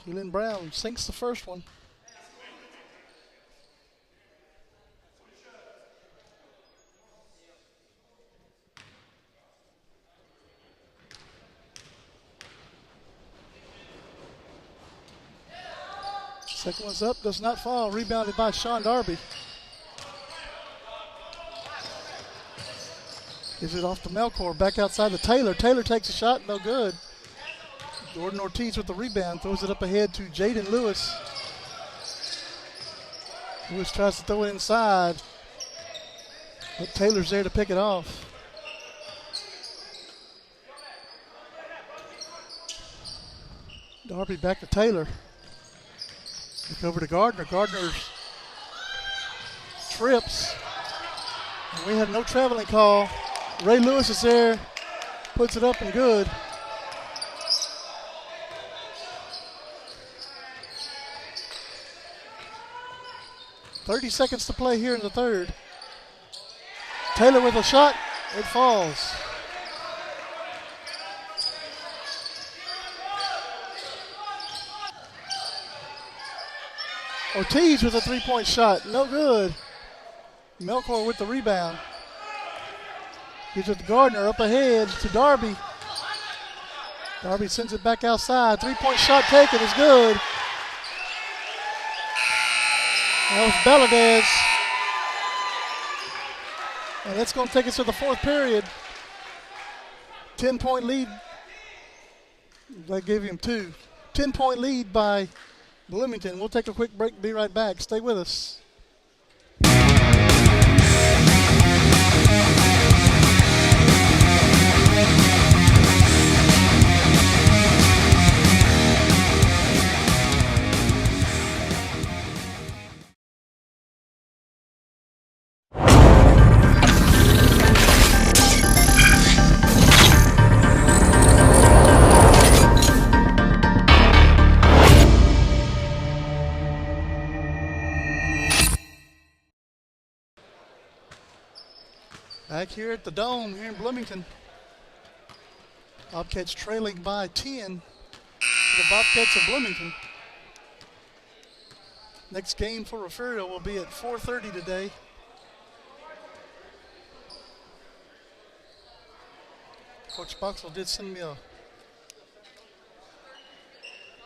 Keelan Brown sinks the first one. Second one's up, does not fall. Rebounded by Sean Darby. Gives it off to Melkor, back outside to Taylor. Taylor takes a shot, no good. Jordan Ortiz with the rebound, throws it up ahead to Jaden Lewis. Lewis tries to throw it inside, but Taylor's there to pick it off. Darby back to Taylor. Look over to Gardner. Gardner trips. And we have no traveling call. Ray Lewis is there, puts it up and good. .30 seconds to play here in the third. Taylor with a shot, it falls. Ortiz with a 3-point shot, no good. Melkor with the rebound. Gives it to Gardner, up ahead to Darby. Darby sends it back outside. 3-point shot taken is good. That was Valadez. And that's going to take us to the fourth period. 10-point lead. They gave him 2. 10-point lead by Bloomington. We'll take a quick break and be right back. Stay with us. Back here at the Dome here in Bloomington. Bobcats trailing by 10 to the Bobcats of Bloomington. Next game for Refugio will be at 4:30 today. Coach Boxell did send me a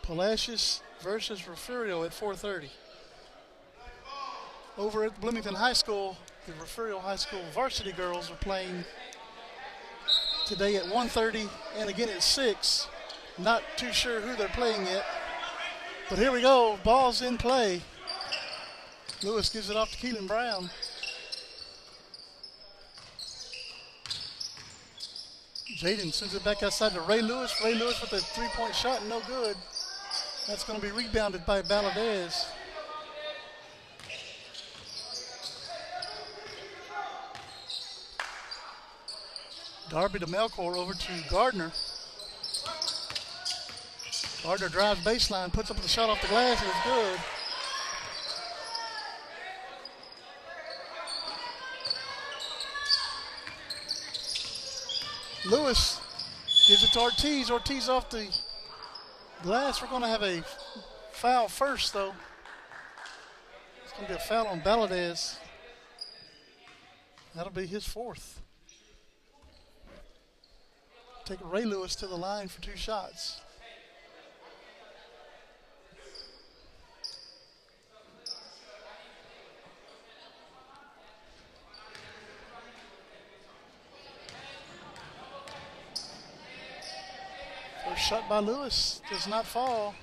Palacios versus Refugio at 4:30. Over at Bloomington High School, the Refugio High School varsity girls are playing today at 1:30 and again at 6. Not too sure who they're playing yet. But here we go, ball's in play. Lewis gives it off to Keelan Brown. Jaden sends it back outside to Ray Lewis. Ray Lewis with a 3-point shot, no good. That's going to be rebounded by Valadez. Darby to Melkor, over to Gardner. Gardner drives baseline, puts up the shot off the glass, and it's good. Lewis gives it to Ortiz. Ortiz off the glass. We're going to have a foul first, though. It's going to be a foul on Valadez. That'll be his 4th. Take Ray Lewis to the line for 2 shots. First shot by Lewis does not fall.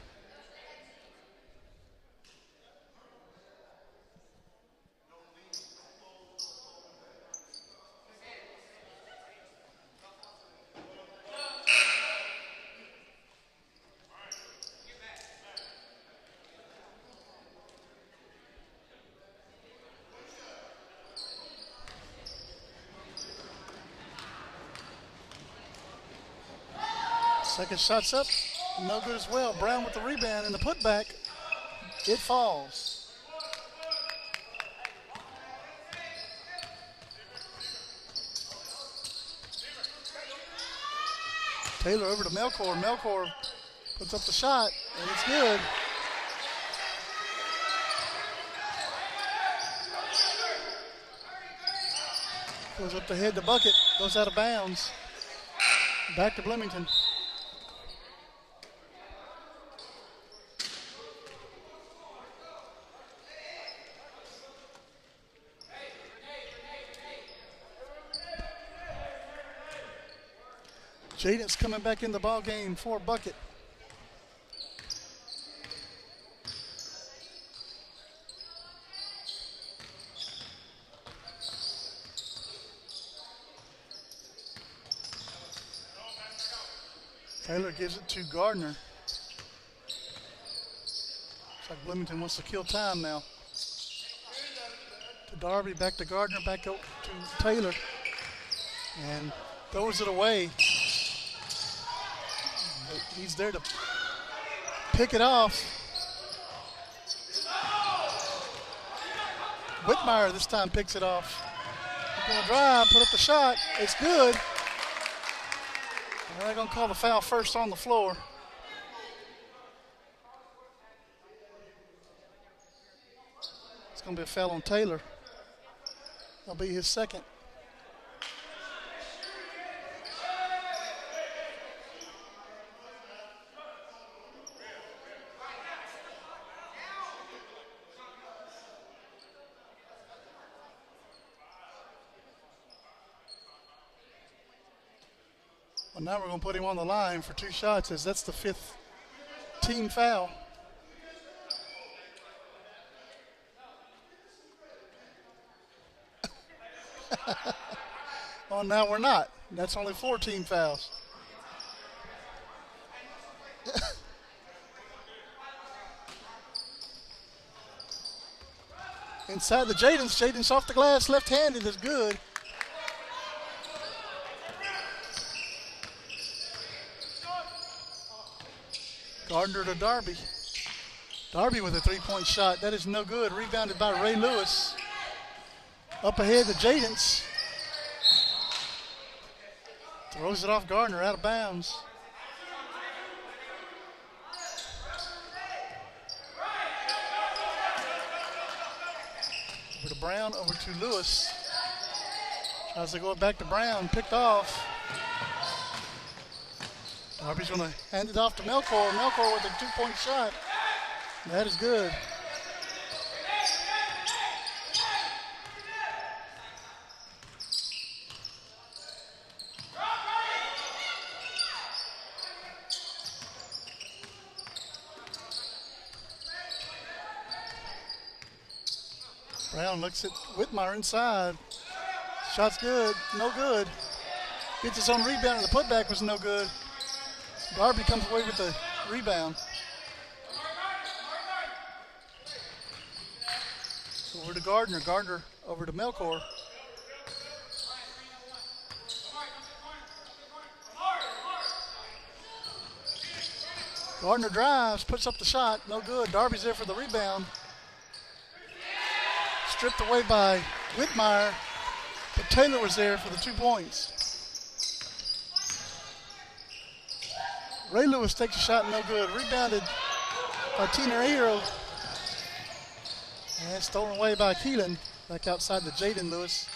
Second shot's up, no good as well. Brown with the rebound and the putback. It falls. Taylor over to Melkor. Melkor puts up the shot, and it's good. Goes up the head, the bucket, goes out of bounds. Back to Bloomington. Jaden's coming back in the ball game for a bucket. Taylor gives it to Gardner. Looks like Bloomington wants to kill time now. To Darby, back to Gardner, back to Taylor. And throws it away. He's there to pick it off. Whitmire this time picks it off. He's going to drive, put up the shot. It's good. They're going to call the foul first on the floor. It's going to be a foul on Taylor. That'll be his second. Well, now we're going to put him on the line for 2 shots, as that's the 5th team foul. Well, now we're not. That's only 4 team fouls. Inside the Jaden's off the glass, left-handed is good. Gardner to Darby. Darby with a 3-point shot. That is no good. Rebounded by Ray Lewis. Up ahead to Jaden's. Throws it off Gardner, out of bounds. Over to Brown, over to Lewis. Tries to go back to Brown, picked off. Darby's going to hand it off to Melkor. Melkor with a 2-point shot. That is good. Brown looks at Whitmire inside. Shot's good. No good. Gets his own rebound, and the putback was no good. Darby comes away with the rebound. Over to Gardner. Gardner over to Melkor. Gardner drives, puts up the shot. No good. Darby's there for the rebound. Stripped away by Whitmire, but Taylor was there for the 2 points. Ray Lewis takes a shot, no good. Rebounded by Tina Hero. And stolen away by Keelan. Back outside to Jaden Lewis.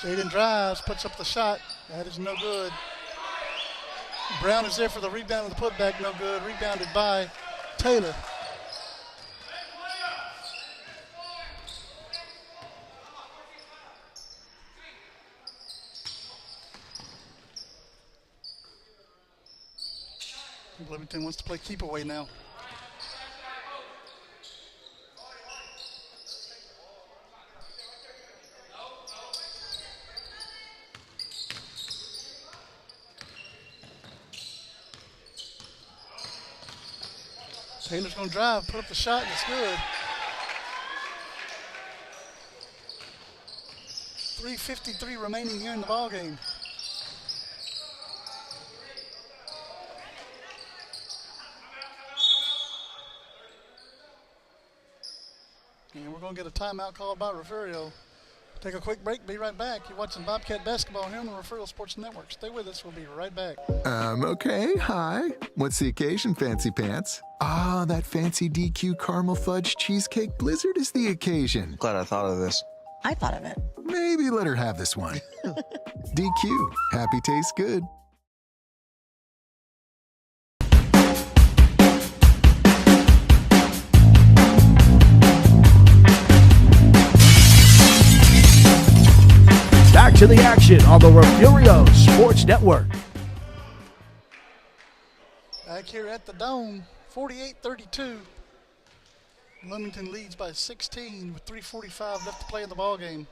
Jaden drives, puts up the shot. That is no good. Brown is there for the rebound and the putback, no good. Rebounded by Taylor. Bloomington wants to play keep away now. Taylor's going to drive, put up the shot, and it's good. 3:53 remaining here in the ball game. And we're going to get a timeout called by Refugio. Take a quick break, be right back. You're watching Bobcat basketball here on the Refugio Sports Network. Stay with us, we'll be right back. Okay, hi. What's the occasion, Fancy Pants? Ah, that fancy DQ caramel fudge cheesecake blizzard is the occasion. Glad I thought of this. I thought of it. Maybe let her have this one. DQ, happy tastes good. Back to the action on the Refugio Sports Network. Back here at the Dome, 48-32. Bloomington leads by 16 with 3:45 left to play in the ball game.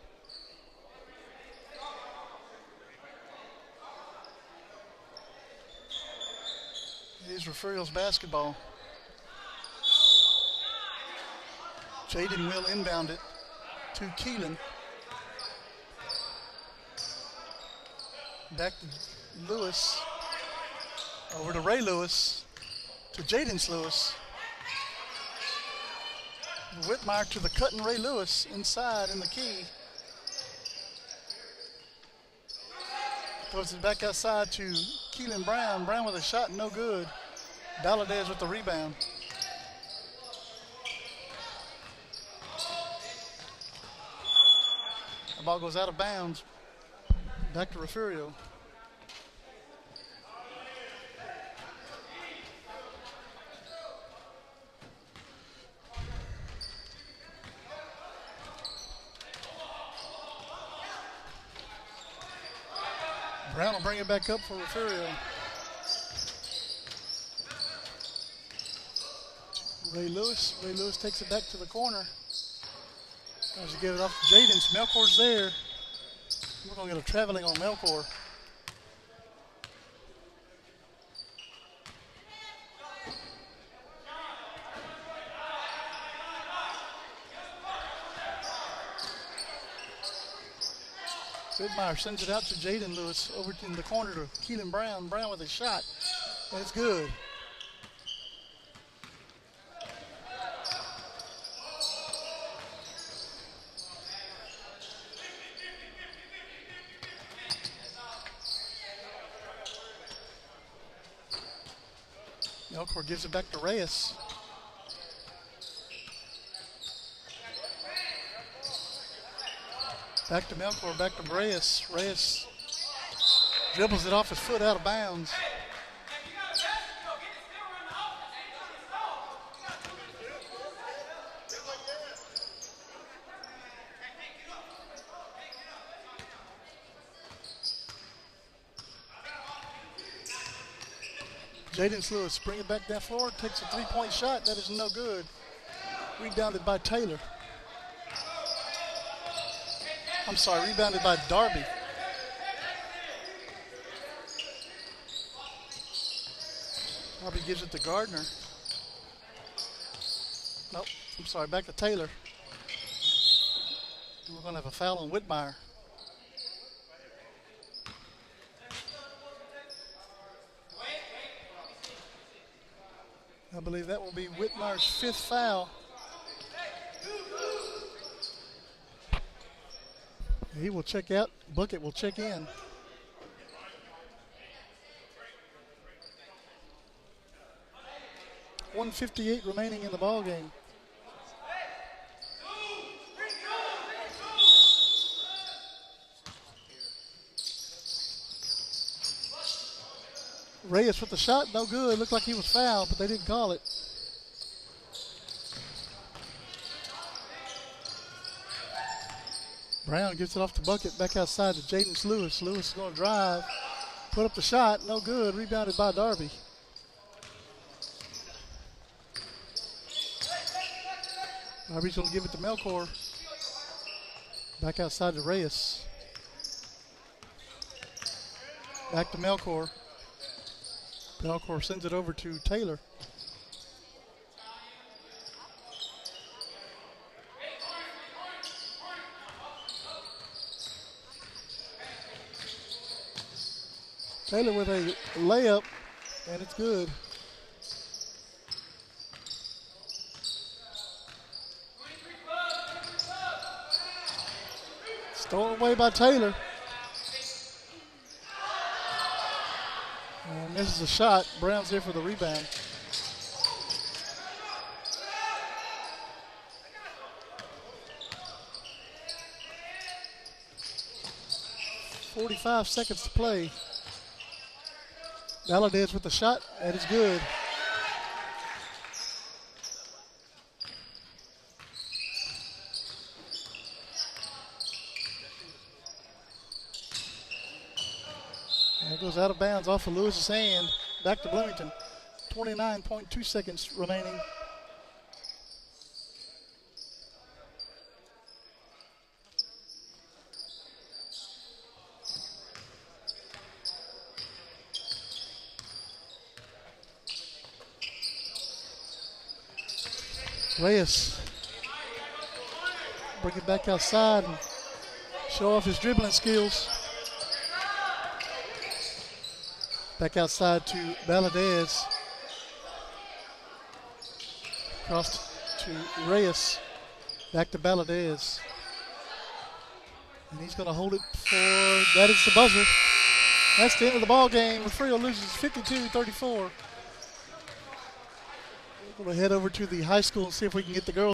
Here's Refugio's basketball. Jaden will inbound it to Keelan. Back to Lewis. Over to Ray Lewis. To Jaden Lewis. Whitmire to the cutting Ray Lewis inside in the key. Throws it back outside to Keelan Brown. Brown with a shot, no good. Valadez with the rebound. The ball goes out of bounds. Back to Refugio. Brown will bring it back up for Refugio. Ray Lewis. Ray Lewis takes it back to the corner. Tries to get it off to Jaden. Melkor's there. We're going to get a traveling on Melkor. Whitmire sends it out to Jaden Lewis over in the corner to Keelan Brown. Brown with a shot. That's good. Melkor gives it back to Reyes. Back to Melkor, back to Reyes. Reyes dribbles it off his foot out of bounds. Jaden Lewis bring it back down floor, takes a three-point shot. That is no good. Rebounded by Taylor. I'm sorry, rebounded by Darby. Darby gives it to Gardner. Nope, I'm sorry, back to Taylor. And we're going to have a foul on Whitmire. I believe that will be Whitmire's fifth foul. He will check out. Bucket will check in. .158 remaining in the ball game. Reyes with the shot, no good. Looked like he was fouled, but they didn't call it. Brown gets it off the bucket, back outside to Jaden Lewis. Lewis is going to drive, put up the shot, no good. Rebounded by Darby. Darby's going to give it to Melkor. Back outside to Reyes. Back to Melkor. Melkor sends it over to Taylor. Taylor with a layup, and it's good. Stolen away by Taylor. And misses a shot. Brown's there for the rebound. .45 seconds to play. Valadez with the shot. That is good. That goes out of bounds off of Lewis's hand. Back to Bloomington. 29.2 seconds remaining. Reyes. Bring it back outside and show off his dribbling skills. Back outside to Valadez. Cross to Reyes. Back to Valadez. And he's going to hold it for, that is the buzzer. That's the end of the ball game. Refugio loses 52-34. We're going to head over to the high school and see if we can get the girls.